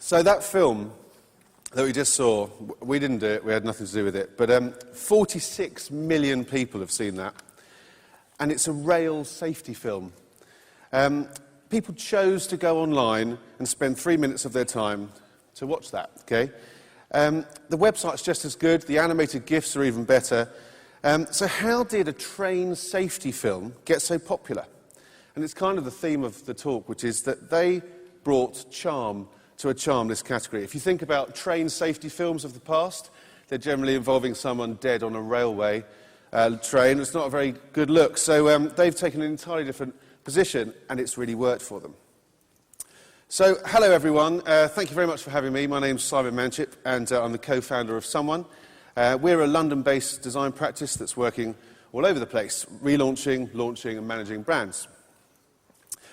So that film that we just saw, we didn't do it, we had nothing to do with it, but 46 million people have seen that. And it's a rail safety film. People chose to go online and spend 3 minutes of their time to watch that, okay? The website's just as good, the animated GIFs are even better. So how did a train safety film get so popular? And it's kind of the theme of the talk, which is that they brought charm to a charmless category. If you think about train safety films of the past, they're generally involving someone dead on a railway train. It's not a very good look. So they've taken an entirely different position, and it's really worked for them. So, hello everyone. Thank you very much for having me. My name's Simon Manchipp, and I'm the co-founder of Someone. We're a London-based design practice that's working all over the place, relaunching, launching, and managing brands.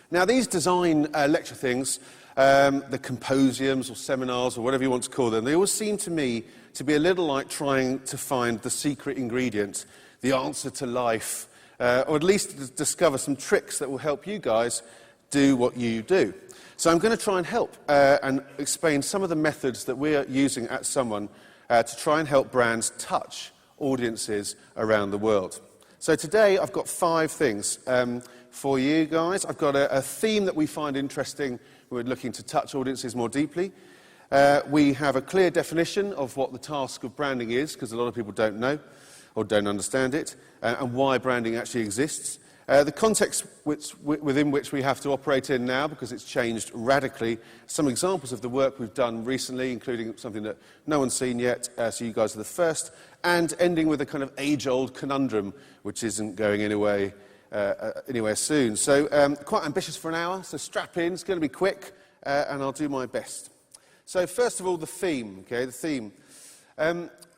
Now, these design lecture things, the composiums or seminars or whatever you want to call them, they always seem to me to be a little like trying to find the secret ingredient, the answer to life, or at least to discover some tricks that will help you guys do what you do. So I'm going to try and help and explain some of the methods that we're using at Someone to try and help brands touch audiences around the world. So today I've got 5 things for you guys. I've got a theme that we find interesting. We're looking to touch audiences more deeply. We have a clear definition of what the task of branding is, because a lot of people don't know or don't understand it, and why branding actually exists. The context within which we have to operate in now, because it's changed radically. Some examples of the work we've done recently, including something that no one's seen yet, so you guys are the first, and ending with a kind of age-old conundrum, which isn't going anywhere soon. So quite ambitious for an hour, so strap in, it's going to be quick, and I'll do my best. So first of all, the theme, okay, the theme.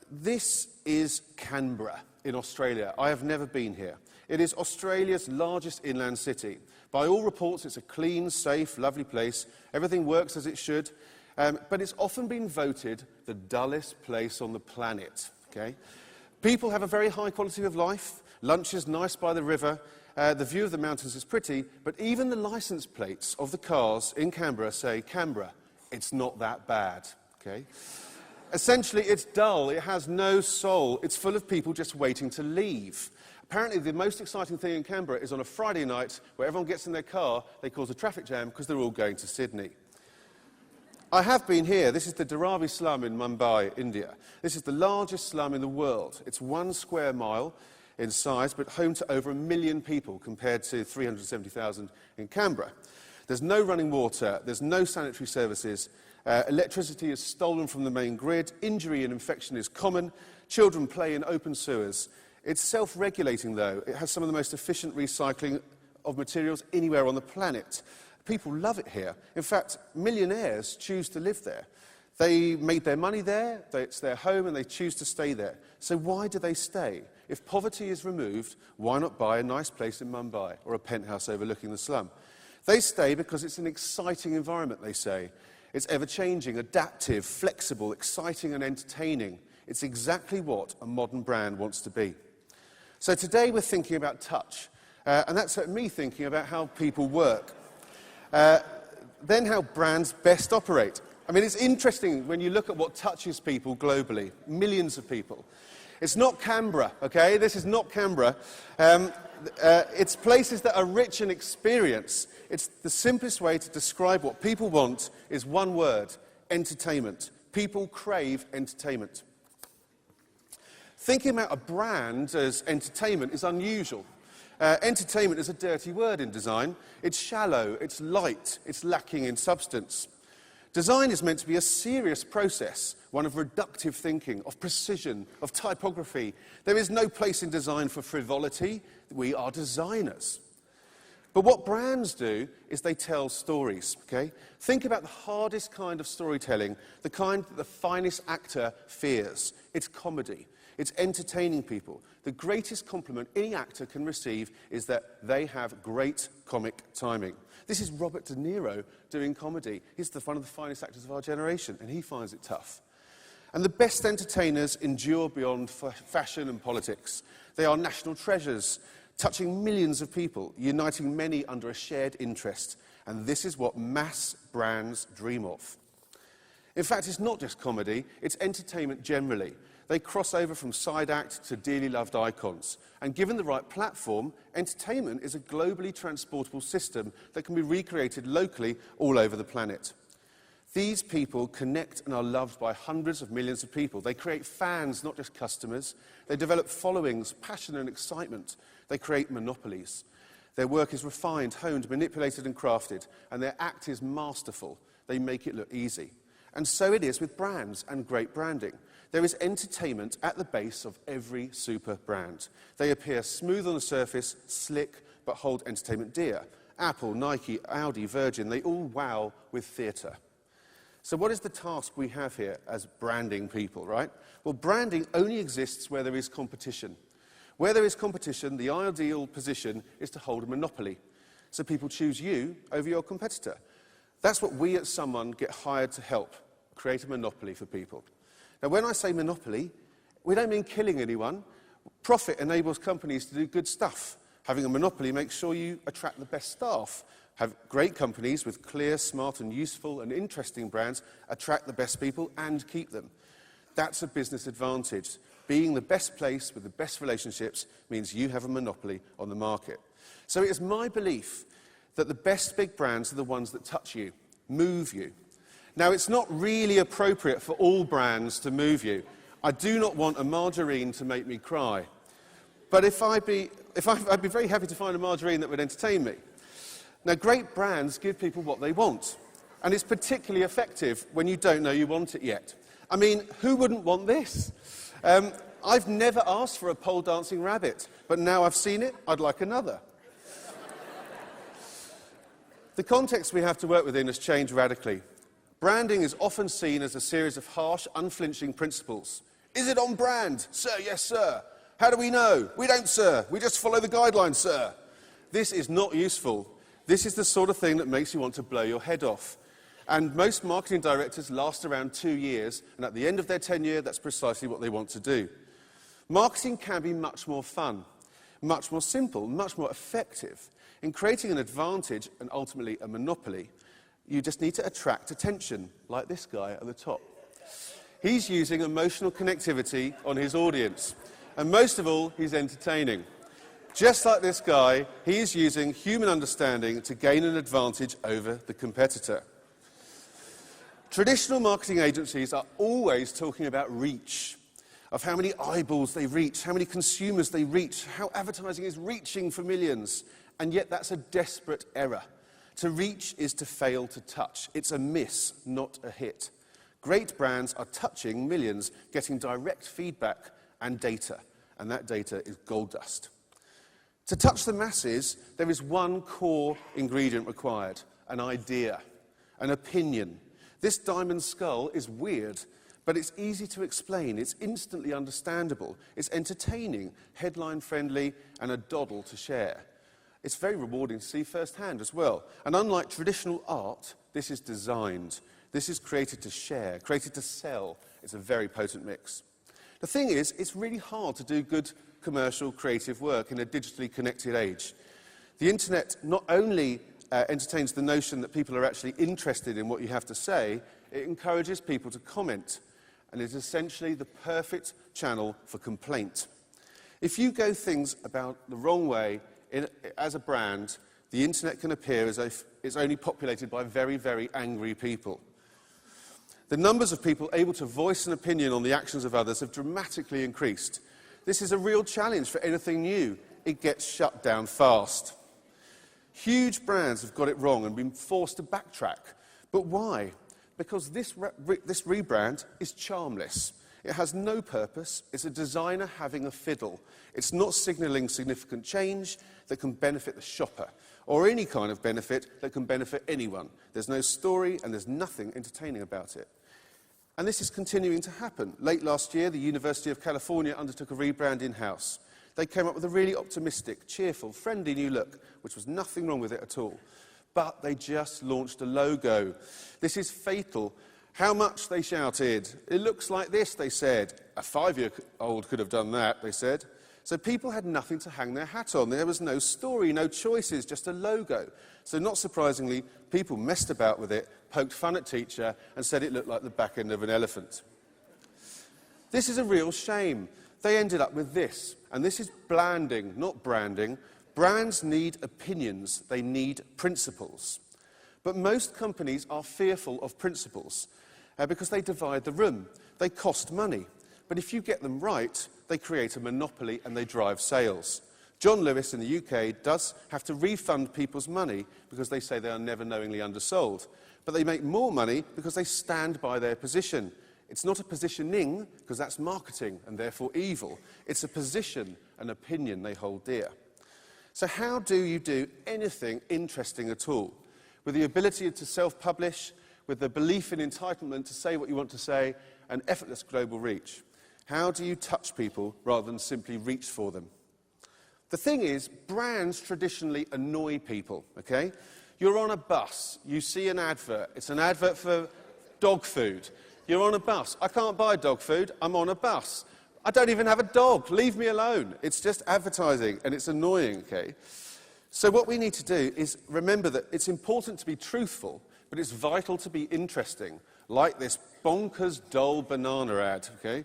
This is Canberra in Australia. I have never been here. It is Australia's largest inland city. By all reports, it's a clean, safe, lovely place. Everything works as it should. But it's often been voted the dullest place on the planet. Okay? People have a very high quality of life. Lunch is nice by the river. The view of the mountains is pretty. But even the licence plates of the cars in Canberra say, Canberra, it's not that bad. Okay? Essentially, it's dull. It has no soul. It's full of people just waiting to leave. Apparently, the most exciting thing in Canberra is on a Friday night where everyone gets in their car, they cause a traffic jam because they're all going to Sydney. I have been here. This is the Dharavi slum in Mumbai, India. This is the largest slum in the world. It's 1 square mile in size, but home to over 1 million people compared to 370,000 in Canberra. There's no running water. There's no sanitary services. Electricity is stolen from the main grid. Injury and infection is common. Children play in open sewers. It's self-regulating, though. It has some of the most efficient recycling of materials anywhere on the planet. People love it here. In fact, millionaires choose to live there. They made their money there, it's their home, and they choose to stay there. So why do they stay? If poverty is removed, why not buy a nice place in Mumbai or a penthouse overlooking the slum? They stay because it's an exciting environment, they say. It's ever-changing, adaptive, flexible, exciting, and entertaining. It's exactly what a modern brand wants to be. So today we're thinking about touch, and that's me thinking about how people work. Then how brands best operate. I mean, it's interesting when you look at what touches people globally, millions of people. It's not Canberra, okay? This is not Canberra. It's places that are rich in experience. It's the simplest way to describe what people want is one word, entertainment. People crave entertainment. Thinking about a brand as entertainment is unusual. Entertainment is a dirty word in design. It's shallow, it's light, it's lacking in substance. Design is meant to be a serious process, one of reductive thinking, of precision, of typography. There is no place in design for frivolity. We are designers. But what brands do is they tell stories, okay? Think about the hardest kind of storytelling, the kind that the finest actor fears. It's comedy. It's entertaining people. The greatest compliment any actor can receive is that they have great comic timing. This is Robert De Niro doing comedy. He's one of the finest actors of our generation, and he finds it tough. And the best entertainers endure beyond fashion and politics. They are national treasures, touching millions of people, uniting many under a shared interest. And this is what mass brands dream of. In fact, it's not just comedy, it's entertainment generally. They cross over from side act to dearly loved icons. And given the right platform, entertainment is a globally transportable system that can be recreated locally all over the planet. These people connect and are loved by hundreds of millions of people. They create fans, not just customers. They develop followings, passion and excitement. They create monopolies. Their work is refined, honed, manipulated and crafted, and their act is masterful. They make it look easy. And so it is with brands and great branding. There is entertainment at the base of every super brand. They appear smooth on the surface, slick, but hold entertainment dear. Apple, Nike, Audi, Virgin, they all wow with theatre. So what is the task we have here as branding people, right? Well, branding only exists where there is competition. Where there is competition, the ideal position is to hold a monopoly. So people choose you over your competitor. That's what we at Someone get hired to help, create a monopoly for people. Now, when I say monopoly, we don't mean killing anyone. Profit enables companies to do good stuff. Having a monopoly makes sure you attract the best staff. Have great companies with clear, smart and useful and interesting brands attract the best people and keep them. That's a business advantage. Being the best place with the best relationships means you have a monopoly on the market. So it is my belief that the best big brands are the ones that touch you, move you. Now, it's not really appropriate for all brands to move you. I do not want a margarine to make me cry. But I'd be very happy to find a margarine that would entertain me. Now, great brands give people what they want. And it's particularly effective when you don't know you want it yet. I mean, who wouldn't want this? I've never asked for a pole dancing rabbit, but now I've seen it, I'd like another. The context we have to work within has changed radically. Branding is often seen as a series of harsh, unflinching principles. Is it on brand? Sir, yes, sir. How do we know? We don't, sir. We just follow the guidelines, sir. This is not useful. This is the sort of thing that makes you want to blow your head off. And most marketing directors last around 2 years, and at the end of their tenure, that's precisely what they want to do. Marketing can be much more fun, much more simple, much more effective. In creating an advantage and ultimately a monopoly, you just need to attract attention, like this guy at the top. He's using emotional connectivity on his audience. And most of all, he's entertaining. Just like this guy, he is using human understanding to gain an advantage over the competitor. Traditional marketing agencies are always talking about reach, of how many eyeballs they reach, how many consumers they reach, how advertising is reaching for millions. And yet that's a desperate error. To reach is to fail to touch. It's a miss, not a hit. Great brands are touching millions, getting direct feedback and data, and that data is gold dust. To touch the masses, there is one core ingredient required: an idea, an opinion. This diamond skull is weird, but it's easy to explain. It's instantly understandable. It's entertaining, headline-friendly, and a doddle to share. It's very rewarding to see firsthand as well. And unlike traditional art, this is designed. This is created to share, created to sell. It's a very potent mix. The thing is, it's really hard to do good commercial, creative work in a digitally connected age. The internet not only entertains the notion that people are actually interested in what you have to say, it encourages people to comment, and is essentially the perfect channel for complaint. If you go things about the wrong way as a brand, the internet can appear as if it's only populated by very, very angry people. The numbers of people able to voice an opinion on the actions of others have dramatically increased. This is a real challenge for anything new. It gets shut down fast. Huge brands have got it wrong and been forced to backtrack. But why? Because this rebrand is charmless. It has no purpose. It's a designer having a fiddle. It's not signalling significant change that can benefit the shopper, or any kind of benefit that can benefit anyone. There's no story and there's nothing entertaining about it. And this is continuing to happen. Late last year, the University of California undertook a rebrand in-house. They came up with a really optimistic, cheerful, friendly new look, which was nothing wrong with it at all. But they just launched a logo. This is fatal. How much, they shouted. It looks like this, they said. A 5-year-old could have done that, they said. So people had nothing to hang their hat on. There was no story, no choices, just a logo. So not surprisingly, people messed about with it, poked fun at teacher, and said it looked like the back end of an elephant. This is a real shame. They ended up with this, and this is blanding, not branding. Brands need opinions, they need principles. But most companies are fearful of principles because they divide the room. They cost money. But if you get them right, they create a monopoly and they drive sales. John Lewis in the UK does have to refund people's money because they say they are never knowingly undersold. But they make more money because they stand by their position. It's not a positioning, because that's marketing and therefore evil. It's a position, an opinion they hold dear. So how do you do anything interesting at all? With the ability to self-publish, with the belief in entitlement to say what you want to say, and effortless global reach. How do you touch people rather than simply reach for them? The thing is, brands traditionally annoy people, okay? You're on a bus, you see an advert. It's an advert for dog food. You're on a bus. I can't buy dog food, I'm on a bus. I don't even have a dog, leave me alone. It's just advertising, and it's annoying, okay? So what we need to do is remember that it's important to be truthful, but it's vital to be interesting, like this bonkers dull banana ad, okay?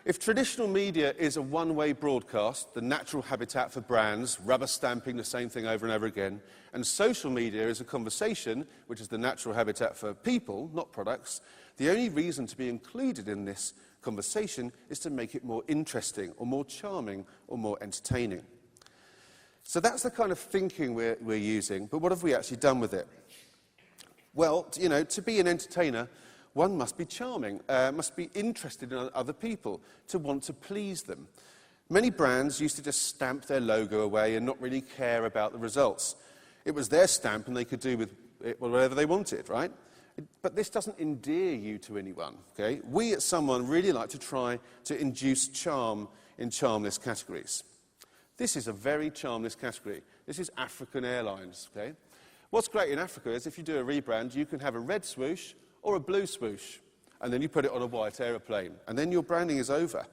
If traditional media is a one-way broadcast, the natural habitat for brands, rubber stamping the same thing over and over again, and social media is a conversation, which is the natural habitat for people, not products, the only reason to be included in this conversation is to make it more interesting, or more charming, or more entertaining. So that's the kind of thinking we're using, but what have we actually done with it? Well, you know, to be an entertainer, one must be charming, must be interested in other people, to want to please them. Many brands used to just stamp their logo away and not really care about the results. It was their stamp and they could do with it whatever they wanted, right? But this doesn't endear you to anyone, okay? We at Someone really like to try to induce charm in charmless categories. This is a very charmless category. This is African Airlines, okay? What's great in Africa is if you do a rebrand, you can have a red swoosh or a blue swoosh, and then you put it on a white aeroplane, and then your branding is over.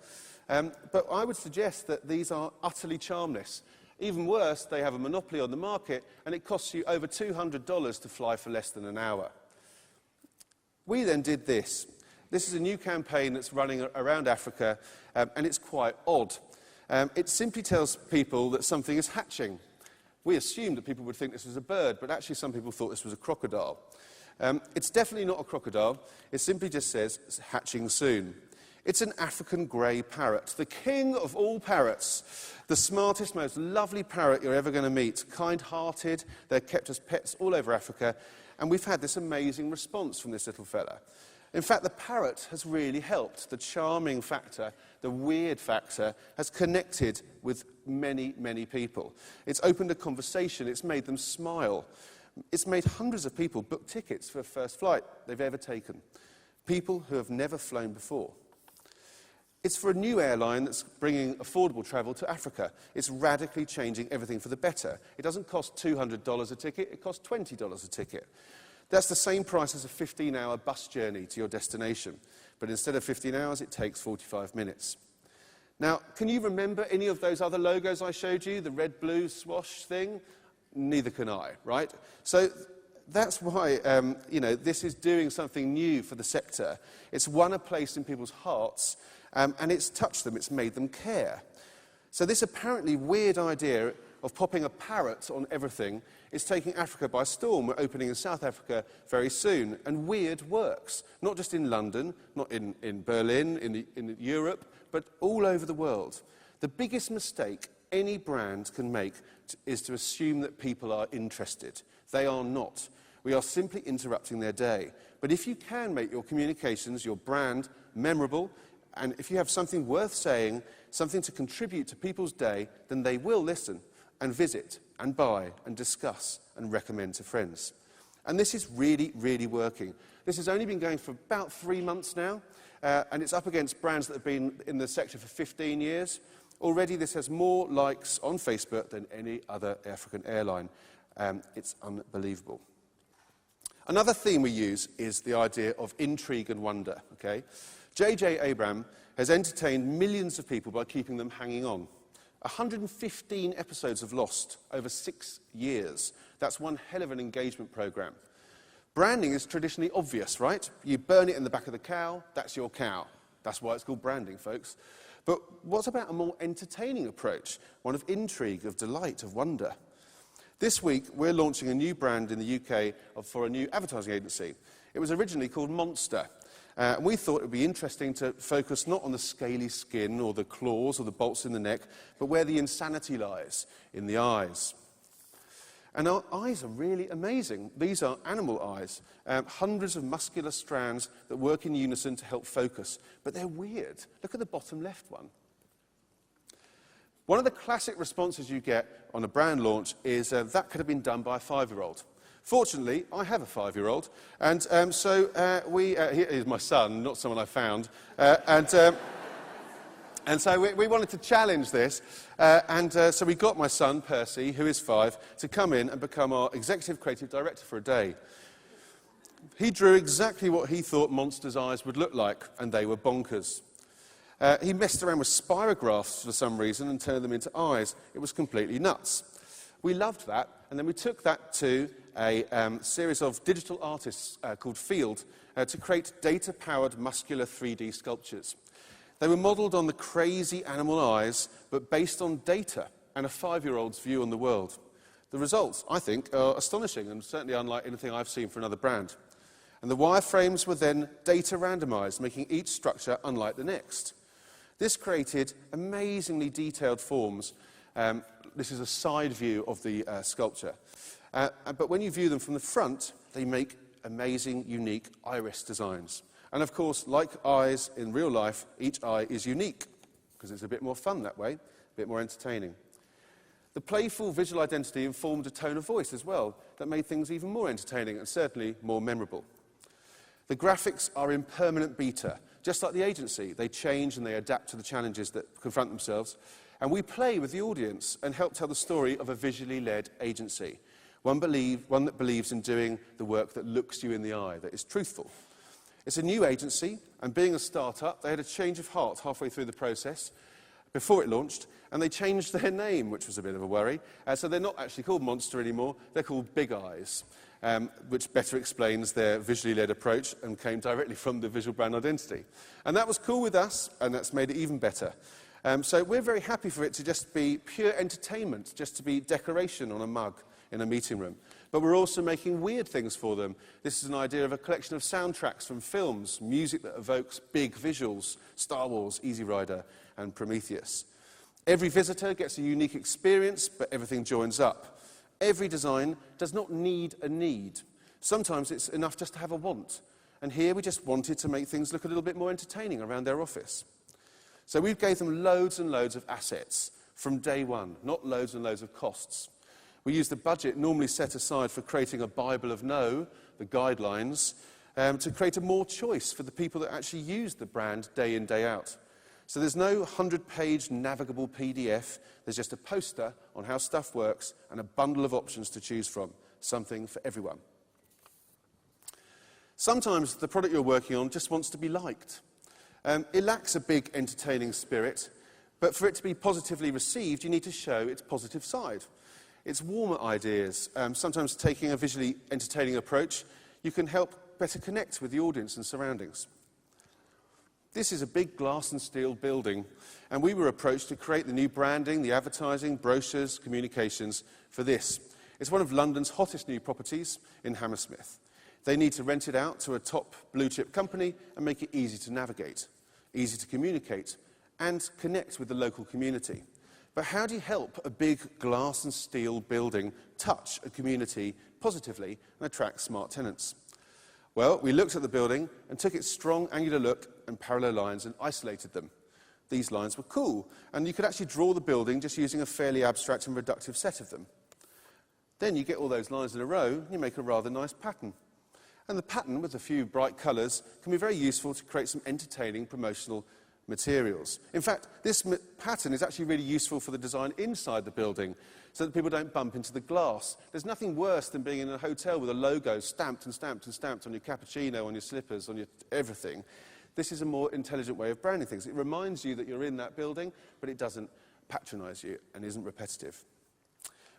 But I would suggest that these are utterly charmless. Even worse, they have a monopoly on the market, and it costs you over $200 to fly for less than an hour. We then did this. This is a new campaign that's running around Africa, and it's quite odd. It simply tells people that something is hatching. We assumed that people would think this was a bird, but actually some people thought this was a crocodile. It's definitely not a crocodile. It simply just says it's hatching soon. It's an African grey parrot, the king of all parrots, the smartest, most lovely parrot you're ever going to meet, kind-hearted. They're kept as pets all over Africa, and we've had this amazing response from this little fella. In fact, the parrot has really helped. The charming factor, the weird factor, has connected with many, many people. It's opened a conversation. It's made them smile. It's made hundreds of people book tickets for the first flight they've ever taken. People who have never flown before. It's for a new airline that's bringing affordable travel to Africa. It's radically changing everything for the better. It doesn't cost $200 a ticket. It costs $20 a ticket. That's the same price as a 15-hour bus journey to your destination. But instead of 15 hours, it takes 45 minutes. Now, can you remember any of those other logos I showed you, the red-blue swash thing? Neither can I, right? So that's why, this is doing something new for the sector. It's won a place in people's hearts, and it's touched them, it's made them care. So this apparently weird idea of popping a parrot on everything is taking Africa by storm. We're opening in South Africa very soon, and weird works. Not just in London, not in Berlin, in Europe, but all over the world. The biggest mistake any brand can make is to assume that people are interested. They are not. We are simply interrupting their day. But if you can make your communications, your brand, memorable, and if you have something worth saying, something to contribute to people's day, then they will listen and visit and buy and discuss and recommend to friends. And this is really, really working. This has only been going for about 3 months now, and it's up against brands that have been in the sector for 15 years. Already this has more likes on Facebook than any other African airline. It's unbelievable. Another theme we use is the idea of intrigue and wonder, okay? J.J. Abrams has entertained millions of people by keeping them hanging on. 115 episodes of Lost over 6 years. That's one hell of an engagement program. Branding is traditionally obvious, right? You burn it in the back of the cow, that's your cow. That's why it's called branding, folks. But what about a more entertaining approach, one of intrigue, of delight, of wonder? This week, we're launching a new brand in the UK for a new advertising agency. It was originally called Monster. And we thought it would be interesting to focus not on the scaly skin or the claws or the bolts in the neck, but where the insanity lies, in the eyes. And our eyes are really amazing. These are animal eyes, hundreds of muscular strands that work in unison to help focus. But they're weird. Look at the bottom left one. One of the classic responses you get on a brand launch is that could have been done by a 5-year-old. Fortunately, I have a 5-year-old, and here's my son, not someone I found, and so we wanted to challenge this, so we got my son, Percy, who is 5, to come in and become our executive creative director for a day. He drew exactly what he thought Monster's eyes would look like, and they were bonkers. He messed around with spirographs for some reason and turned them into eyes. It was completely nuts. We loved that, and then we took that to a series of digital artists called Field to create data-powered muscular 3D sculptures. They were modelled on the crazy animal eyes, but based on data and a 5-year-old's view on the world. The results, I think, are astonishing and certainly unlike anything I've seen for another brand. And the wireframes were then data randomised, making each structure unlike the next. This created amazingly detailed forms. This is a side view of the sculpture. But when you view them from the front, they make amazing, unique iris designs. And of course, like eyes in real life, each eye is unique, because it's a bit more fun that way, a bit more entertaining. The playful visual identity informed a tone of voice as well that made things even more entertaining and certainly more memorable. The graphics are in permanent beta. Just like the agency, they change and they adapt to the challenges that confront themselves. And we play with the audience and help tell the story of a visually led agency. One that believes in doing the work that looks you in the eye, that is truthful. It's a new agency, and being a start-up, they had a change of heart halfway through the process, before it launched, and they changed their name, which was a bit of a worry. So they're not actually called Monster anymore, they're called Big Eyes, which better explains their visually led approach and came directly from the visual brand identity. And that was cool with us, and that's made it even better. So we're very happy for it to just be pure entertainment, just to be decoration on a mug in a meeting room. But we're also making weird things for them. This is an idea of a collection of soundtracks from films, music that evokes big visuals, Star Wars, Easy Rider, and Prometheus. Every visitor gets a unique experience, but everything joins up. Every design does not need a need. Sometimes it's enough just to have a want. And here we just wanted to make things look a little bit more entertaining around their office. So we gave them loads and loads of assets from day one, not loads and loads of costs. We used the budget normally set aside for creating a Bible of No, the guidelines, to create a more choice for the people that actually use the brand day in, day out. So there's no 100-page navigable PDF. There's just a poster on how stuff works and a bundle of options to choose from, something for everyone. Sometimes the product you're working on just wants to be liked. It lacks a big, entertaining spirit, but for it to be positively received, you need to show its positive side. It's warmer ideas. Sometimes taking a visually entertaining approach, you can help better connect with the audience and surroundings. This is a big glass and steel building, and we were approached to create the new branding, the advertising, brochures, communications for this. It's one of London's hottest new properties in Hammersmith. They need to rent it out to a top blue-chip company and make it easy to navigate, easy to communicate, and connect with the local community. But how do you help a big glass and steel building touch a community positively and attract smart tenants? Well, we looked at the building and took its strong angular look and parallel lines and isolated them. These lines were cool, and you could actually draw the building just using a fairly abstract and reductive set of them. Then you get all those lines in a row, and you make a rather nice pattern. And the pattern, with a few bright colours, can be very useful to create some entertaining promotional materials. In fact, this pattern is actually really useful for the design inside the building, so that people don't bump into the glass. There's nothing worse than being in a hotel with a logo stamped and stamped and stamped on your cappuccino, on your slippers, on your everything. This is a more intelligent way of branding things. It reminds you that you're in that building, but it doesn't patronise you and isn't repetitive.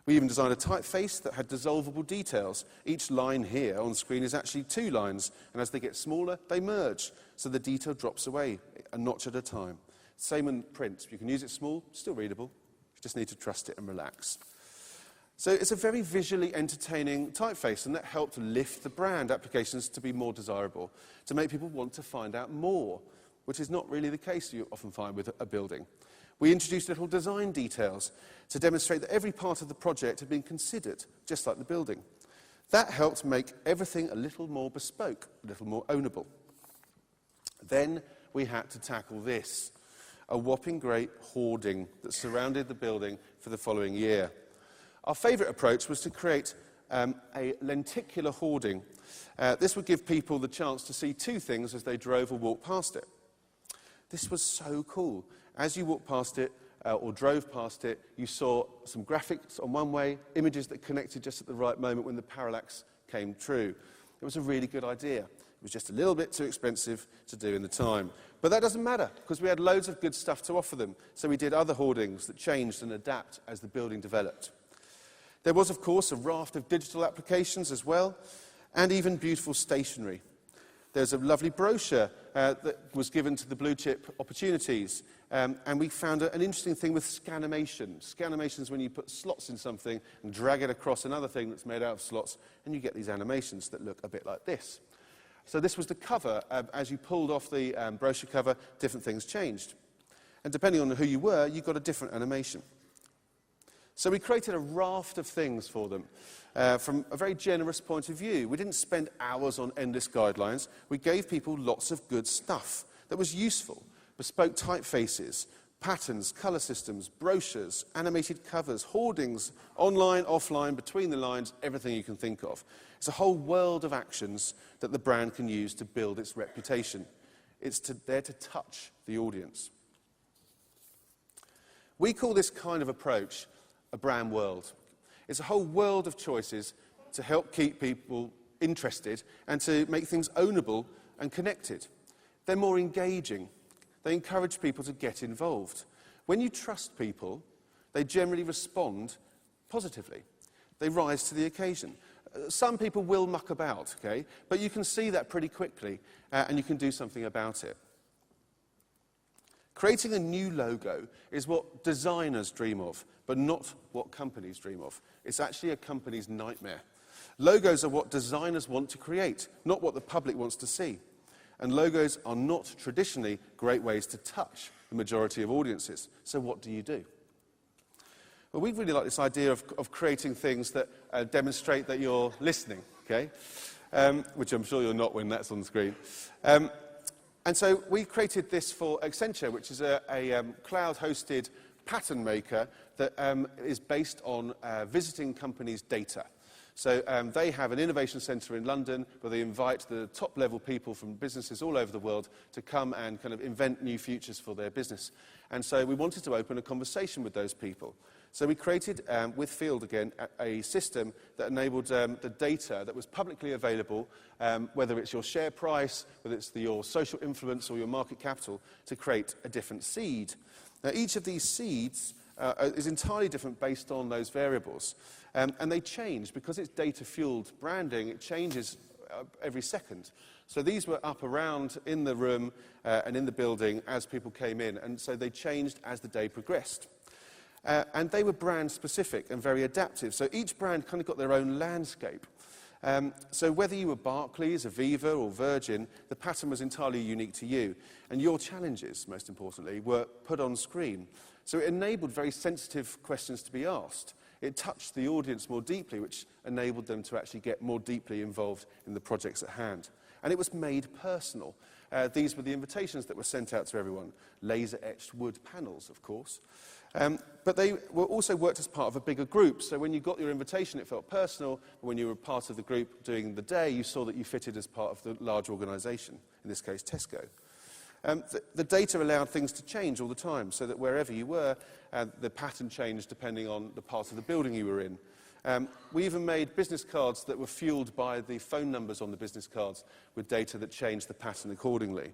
We even designed a typeface that had dissolvable details. Each line here on the screen is actually 2 lines, and as they get smaller, they merge, so the detail drops away, a notch at a time. Same in print. You can use it small, still readable. You just need to trust it and relax. So it's a very visually entertaining typeface, and that helped lift the brand applications to be more desirable, to make people want to find out more, which is not really the case you often find with a building. We introduced little design details to demonstrate that every part of the project had been considered, just like the building. That helped make everything a little more bespoke, a little more ownable. Then we had to tackle this, a whopping great hoarding that surrounded the building for the following year. Our favourite approach was to create a lenticular hoarding. This would give people the chance to see 2 things as they drove or walked past it. This was so cool. As you walked past it or drove past it, you saw some graphics on one way, images that connected just at the right moment when the parallax came true. It was a really good idea. It was just a little bit too expensive to do in the time. But that doesn't matter, because we had loads of good stuff to offer them. So we did other hoardings that changed and adapt as the building developed. There was, of course, a raft of digital applications as well, and even beautiful stationery. There's a lovely brochure that was given to the blue chip opportunities, and we found an interesting thing with scanimation. Scanimation is when you put slots in something and drag it across another thing that's made out of slots, and you get these animations that look a bit like this. So this was the cover. As you pulled off the brochure cover, different things changed. And depending on who you were, you got a different animation. So we created a raft of things for them from a very generous point of view. We didn't spend hours on endless guidelines. We gave people lots of good stuff that was useful. Bespoke typefaces, patterns, colour systems, brochures, animated covers, hoardings, online, offline, between the lines, everything you can think of. It's a whole world of actions that the brand can use to build its reputation. It's there to touch the audience. We call this kind of approach a brand world. It's a whole world of choices to help keep people interested and to make things ownable and connected. They're more engaging. They encourage people to get involved. When you trust people, they generally respond positively. They rise to the occasion. Some people will muck about, okay? But you can see that pretty quickly, and you can do something about it. Creating a new logo is what designers dream of, but not what companies dream of. It's actually a company's nightmare. Logos are what designers want to create, not what the public wants to see. And logos are not traditionally great ways to touch the majority of audiences. So what do you do? Well, we really like this idea of creating things that demonstrate that you're listening, okay? Which I'm sure you're not when that's on the screen. And so we created this for Accenture, which is a cloud-hosted pattern maker that is based on visiting companies' data. So they have an innovation centre in London where they invite the top-level people from businesses all over the world to come and kind of invent new futures for their business. And so we wanted to open a conversation with those people. So we created, with Field again, a system that enabled the data that was publicly available, whether it's your share price, whether it's your social influence or your market capital, to create a different seed. Now, each of these seeds is entirely different based on those variables. And they change. Because it's data-fueled branding, it changes every second. So these were up around in the room and in the building as people came in. And so they changed as the day progressed. And they were brand-specific and very adaptive. So each brand kind of got their own landscape. So whether you were Barclays, Aviva or Virgin, the pattern was entirely unique to you. And your challenges, most importantly, were put on screen. So it enabled very sensitive questions to be asked. It touched the audience more deeply, which enabled them to actually get more deeply involved in the projects at hand. And it was made personal. These were the invitations that were sent out to everyone. Laser-etched wood panels, of course. But they were also worked as part of a bigger group. So when you got your invitation, it felt personal. But when you were part of the group doing the day, you saw that you fitted as part of the large organisation, in this case, Tesco. The data allowed things to change all the time, so that wherever you were, the pattern changed depending on the part of the building you were in. We even made business cards that were fueled by the phone numbers on the business cards with data that changed the pattern accordingly.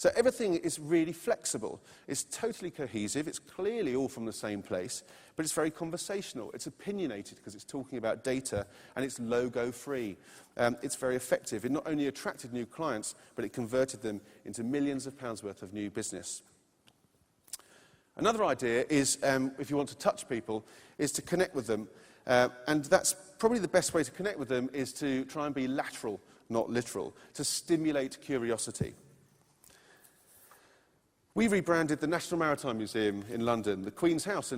So everything is really flexible. It's totally cohesive. It's clearly all from the same place, but it's very conversational. It's opinionated because it's talking about data, and it's logo-free. It's very effective. It not only attracted new clients, but it converted them into millions of pounds worth of new business. Another idea is, if you want to touch people, is to connect with them. And that's probably the best way to connect with them is to try and be lateral, not literal, to stimulate curiosity. We rebranded the National Maritime Museum in London, the Queen's House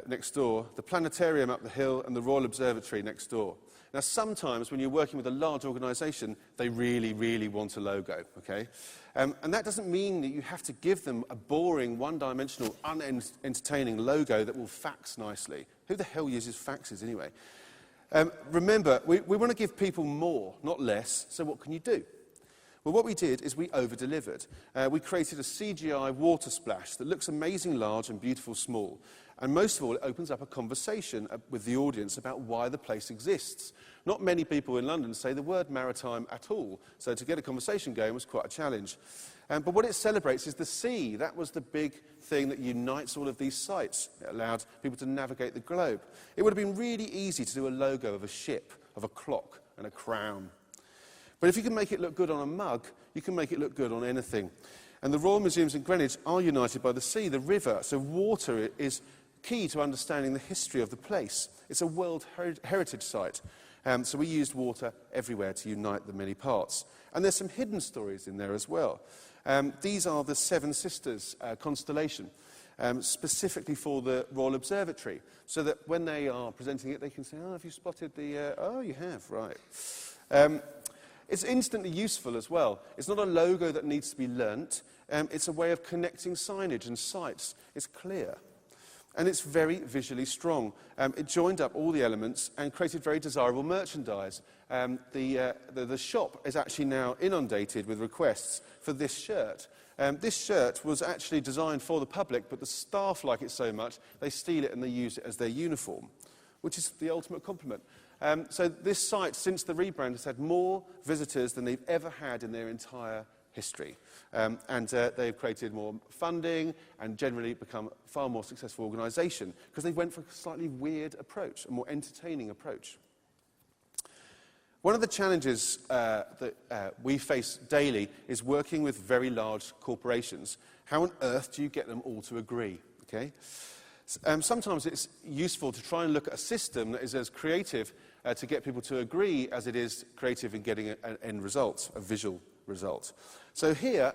next door, the Planetarium up the hill, and the Royal Observatory next door. Now, sometimes when you're working with a large organisation, they really, really want a logo, okay? And that doesn't mean that you have to give them a boring, one-dimensional, unentertaining logo that will fax nicely. Who the hell uses faxes anyway? Remember, we want to give people more, not less, so what can you do? Well, what we did is we over-delivered. We created a CGI water splash that looks amazing large and beautiful small. And most of all, it opens up a conversation with the audience about why the place exists. Not many people in London say the word maritime at all, so to get a conversation going was quite a challenge. But what it celebrates is the sea. That was the big thing that unites all of these sites. It allowed people to navigate the globe. It would have been really easy to do a logo of a ship, of a clock, and a crown. But if you can make it look good on a mug, you can make it look good on anything. And the Royal Museums in Greenwich are united by the sea, the river, so water is key to understanding the history of the place. It's a World Heritage Site, so we used water everywhere to unite the many parts. And there's some hidden stories in there as well. These are the Seven Sisters constellation, specifically for the Royal Observatory, so that when they are presenting it, they can say, oh, have you spotted the... oh, you have, right. It's instantly useful as well. It's not a logo that needs to be learnt. It's a way of connecting signage and sites. It's clear. And it's very visually strong. It joined up all the elements and created very desirable merchandise. The shop is actually now inundated with requests for this shirt. This shirt was actually designed for the public, but the staff like it so much, they steal it and they use it as their uniform, which is the ultimate compliment. So this site, since the rebrand, has had more visitors than they've ever had in their entire history. And they've created more funding and generally become a far more successful organisation because they went for a slightly weird approach, a more entertaining approach. One of the challenges that we face daily is working with very large corporations. How on earth do you get them all to agree? Okay? Sometimes it's useful to try and look at a system that is as creative to get people to agree as it is creative in getting an end result, a visual result. So here,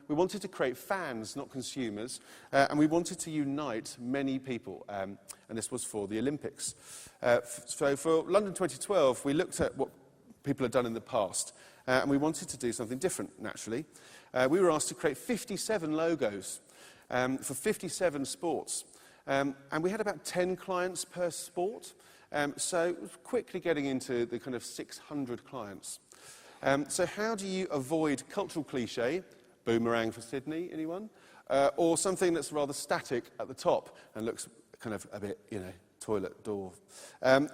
we wanted to create fans, not consumers, and we wanted to unite many people, and this was for the Olympics. So for London 2012, we looked at what people had done in the past, and we wanted to do something different, naturally. We were asked to create 57 logos for 57 sports. And we had about 10 clients per sport, so it was quickly getting into the kind of 600 clients. So how do you avoid cultural cliche, boomerang for Sydney, anyone? Or something that's rather static at the top and looks kind of a bit, toilet door.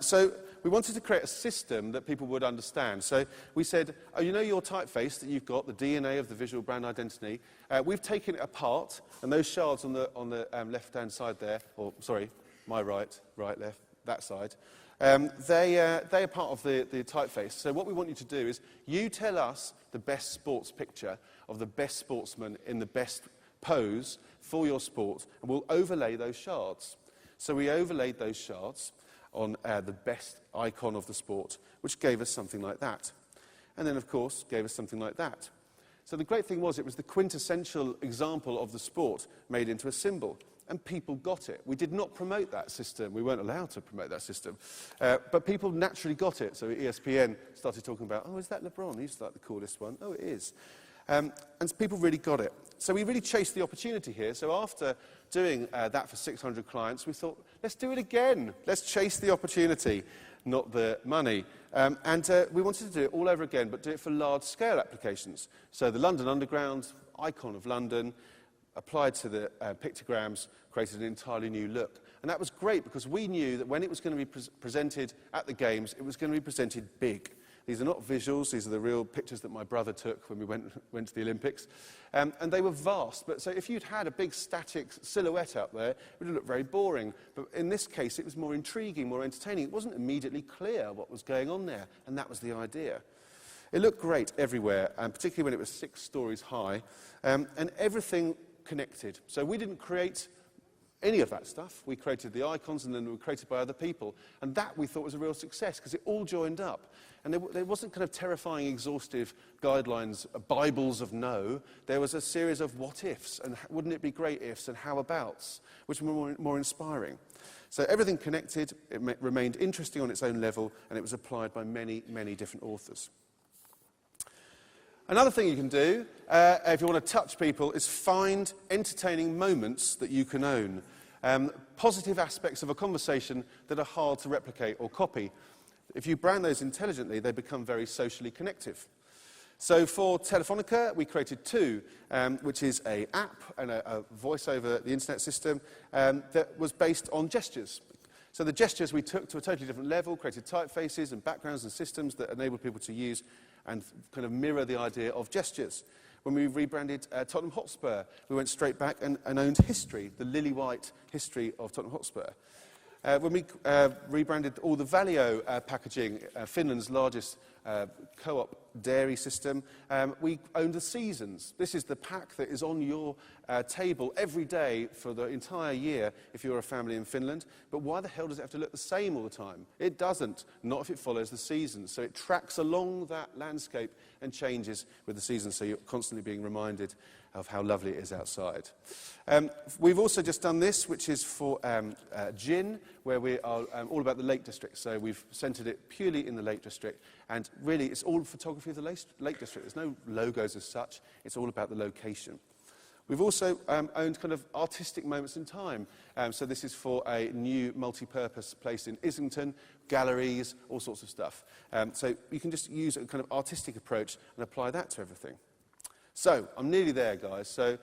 So we wanted to create a system that people would understand. So we said, oh, you know your typeface that you've got, the DNA of the visual brand identity? We've taken it apart, and those shards on the left-hand side there, or sorry, my right, left, that side, they are part of the typeface. So what we want you to do is you tell us the best sports picture of the best sportsman in the best pose for your sport, and we'll overlay those shards. So we overlaid those shards on the best icon of the sport, which gave us something like that. And then, of course, gave us something like that. So the great thing was it was the quintessential example of the sport made into a symbol. And people got it. We did not promote that system. We weren't allowed to promote that system. But people naturally got it. So ESPN started talking about, oh, is that LeBron? He's like the coolest one. Oh, it is. And people really got it. So we really chased the opportunity here. So after doing that for 600 clients, we thought, let's do it again. Let's chase the opportunity, not the money. And we wanted to do it all over again, but do it for large-scale applications. So the London Underground, icon of London, applied to the pictograms, created an entirely new look. And that was great because we knew that when it was going to be presented at the Games, it was going to be presented big. These are not visuals, these are the real pictures that my brother took when we went to the Olympics. And they were vast, but so if you'd had a big static silhouette up there, it would have looked very boring. But in this case, it was more intriguing, more entertaining. It wasn't immediately clear what was going on there, and that was the idea. It looked great everywhere, and particularly when it was 6 stories high, and everything connected. So we didn't create any of that stuff. We created the icons, and then they were created by other people. And that we thought was a real success, because it all joined up. And there wasn't kind of terrifying, exhaustive guidelines, Bibles of no. There was a series of what-ifs, and wouldn't it be great ifs, and how-abouts, which were more inspiring. So everything connected, it remained interesting on its own level, and it was applied by many, many different authors. Another thing you can do, if you want to touch people, is find entertaining moments that you can own. Positive aspects of a conversation that are hard to replicate or copy. If you brand those intelligently, they become very socially connective. So for Telefonica, we created 2, which is an app and a voice over the internet system that was based on gestures. So the gestures we took to a totally different level, created typefaces and backgrounds and systems that enabled people to use and kind of mirror the idea of gestures. When we rebranded Tottenham Hotspur, we went straight back and owned history, the lily-white history of Tottenham Hotspur. When we rebranded all the Valio packaging, Finland's largest co-op dairy system, we owned the seasons. This is the pack that is on your table every day for the entire year if you're a family in Finland. But why the hell does it have to look the same all the time? It doesn't, not if it follows the seasons. So it tracks along that landscape and changes with the seasons, so you're constantly being reminded of how lovely it is outside. We've also just done this, which is for gin, where we are all about the Lake District. So we've centred it purely in the Lake District, and really it's all photography of the Lake District. There's no logos as such, it's all about the location. We've also owned kind of artistic moments in time. So this is for a new multi-purpose place in Islington, galleries, all sorts of stuff. So you can just use a kind of artistic approach and apply that to everything. So, I'm nearly there, guys. So,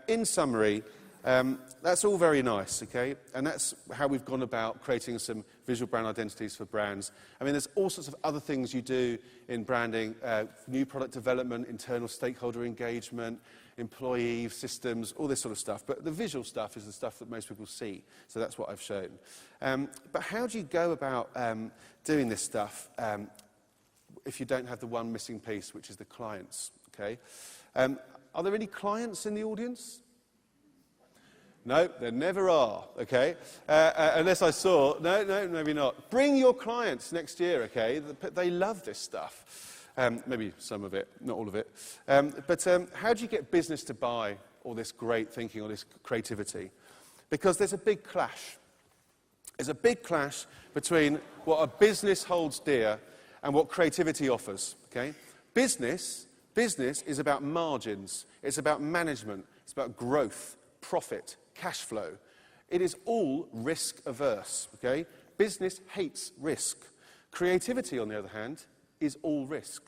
in summary, that's all very nice, okay? And that's how we've gone about creating some visual brand identities for brands. I mean, there's all sorts of other things you do in branding, new product development, internal stakeholder engagement, employee systems, all this sort of stuff. But the visual stuff is the stuff that most people see. So that's what I've shown. But how do you go about doing this stuff if you don't have the one missing piece, which is the clients, okay? Are there any clients in the audience? No, there never are, okay? Unless I saw, no, maybe not. Bring your clients next year, okay? They love this stuff. Maybe some of it, not all of it. But how do you get business to buy all this great thinking, all this creativity? Because there's a big clash. There's a big clash between what a business holds dear and what creativity offers, okay? Business is about margins, it's about management, it's about growth, profit, cash flow. It is all risk averse, okay? Business hates risk. Creativity, on the other hand, is all risk.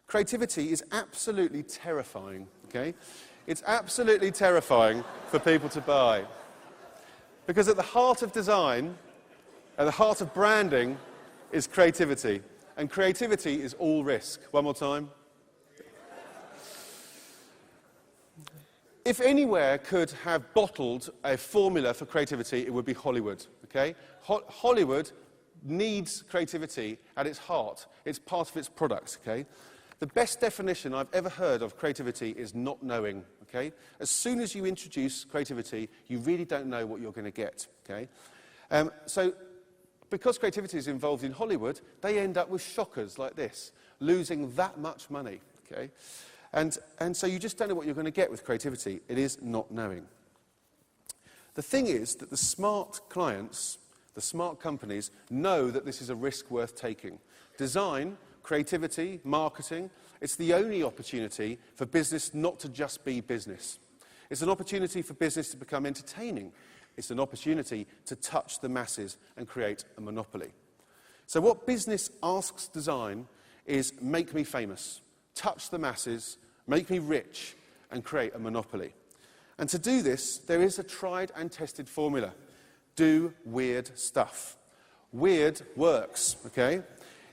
Creativity is absolutely terrifying, okay? It's absolutely terrifying for people to buy. Because at the heart of design, at the heart of branding, is creativity. And creativity is all risk. One more time. If anywhere could have bottled a formula for creativity, it would be Hollywood, okay? Hollywood needs creativity at its heart. It's part of its product, okay? The best definition I've ever heard of creativity is not knowing, okay? As soon as you introduce creativity, you really don't know what you're going to get, okay? So, because creativity is involved in Hollywood, they end up with shockers like this, losing that much money, okay? And so you just don't know what you're going to get with creativity. It is not knowing. The thing is that the smart clients, the smart companies, know that this is a risk worth taking. Design, creativity, marketing, it's the only opportunity for business not to just be business. It's an opportunity for business to become entertaining. It's an opportunity to touch the masses and create a monopoly. So what business asks design is make me famous. Touch the masses, make me rich, and create a monopoly. And to do this, there is a tried and tested formula. Do weird stuff. Weird works, okay?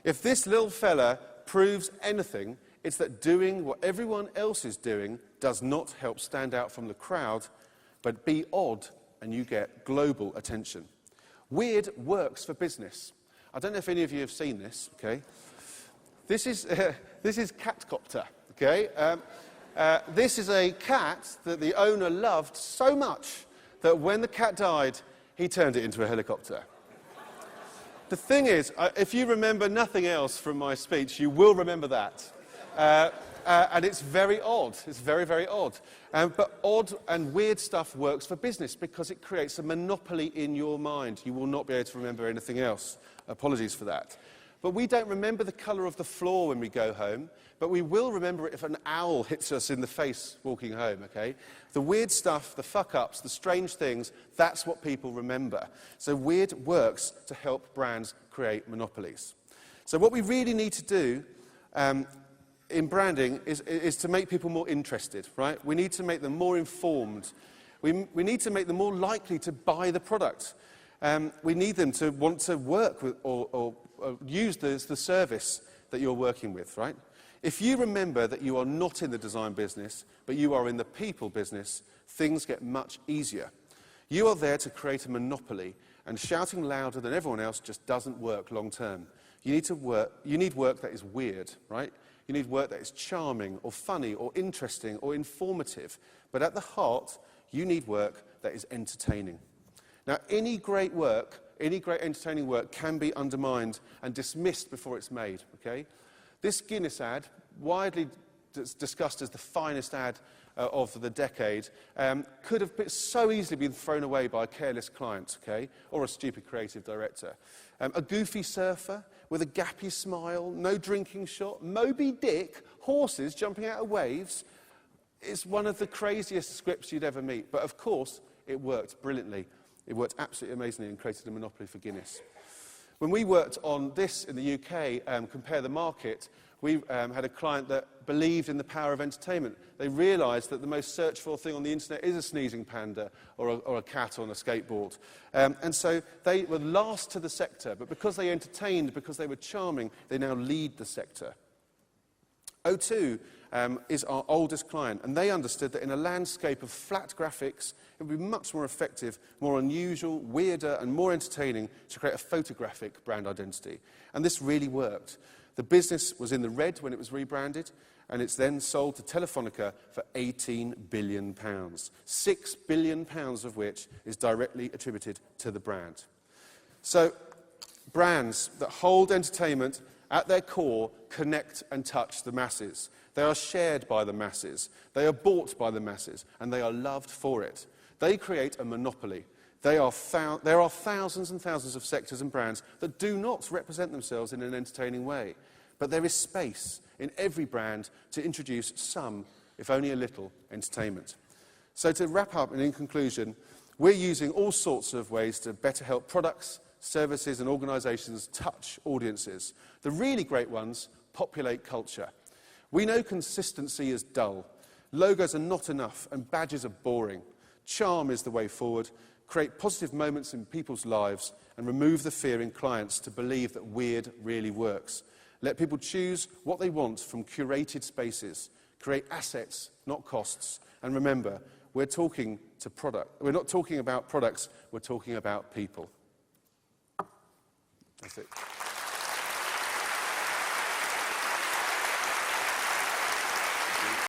If this little fella proves anything, it's that doing what everyone else is doing does not help stand out from the crowd, but be odd and you get global attention. Weird works for business. I don't know if any of you have seen this, okay? This is Catcopter, okay? This is a cat that the owner loved so much that when the cat died, he turned it into a helicopter. The thing is, if you remember nothing else from my speech, you will remember that. And it's very odd. It's very, very odd. But odd and weird stuff works for business because it creates a monopoly in your mind. You will not be able to remember anything else. Apologies for that. But we don't remember the colour of the floor when we go home, but we will remember it if an owl hits us in the face walking home, okay? The weird stuff, the fuck-ups, the strange things, that's what people remember. So weird works to help brands create monopolies. So what we really need to do in branding is to make people more interested, right? We need to make them more informed. We need to make them more likely to buy the product. We need them to want to work with or use the service that you're working with, right? If you remember that you are not in the design business, but you are in the people business, things get much easier. You are there to create a monopoly, and shouting louder than everyone else just doesn't work long term. You need work that is weird, right? You need work that is charming or funny or interesting or informative. But at the heart, you need work that is entertaining. Now, any great entertaining work can be undermined and dismissed before it's made, okay? This Guinness ad, widely discussed as the finest ad of the decade, could have so easily been thrown away by a careless client, okay, or a stupid creative director. A goofy surfer with a gappy smile, no drinking shot, Moby Dick, horses jumping out of waves. It's one of the craziest scripts you'd ever meet, but of course it worked brilliantly. It worked absolutely amazingly and created a monopoly for Guinness. When we worked on this in the UK, Compare the Market, we had a client that believed in the power of entertainment. They realised that the most searched for thing on the internet is a sneezing panda or a cat on a skateboard. And so they were last to the sector, but because they entertained, because they were charming, they now lead the sector. O2 is our oldest client, and they understood that in a landscape of flat graphics, it would be much more effective, more unusual, weirder, and more entertaining to create a photographic brand identity. And this really worked. The business was in the red when it was rebranded, and it's then sold to Telefonica for £18 billion, £6 billion of which is directly attributed to the brand. So, brands that hold entertainment at their core connect and touch the masses. They are shared by the masses, they are bought by the masses, and they are loved for it. They create a monopoly. There are thousands and thousands of sectors and brands that do not represent themselves in an entertaining way. But there is space in every brand to introduce some, if only a little, entertainment. So to wrap up and in conclusion, we're using all sorts of ways to better help products, services and organisations touch audiences. The really great ones populate culture. We know consistency is dull. Logos are not enough and badges are boring. Charm is the way forward. Create positive moments in people's lives and remove the fear in clients to believe that weird really works. Let people choose what they want from curated spaces. Create assets, not costs. And remember, we're not talking about products, we're talking about people. That's it.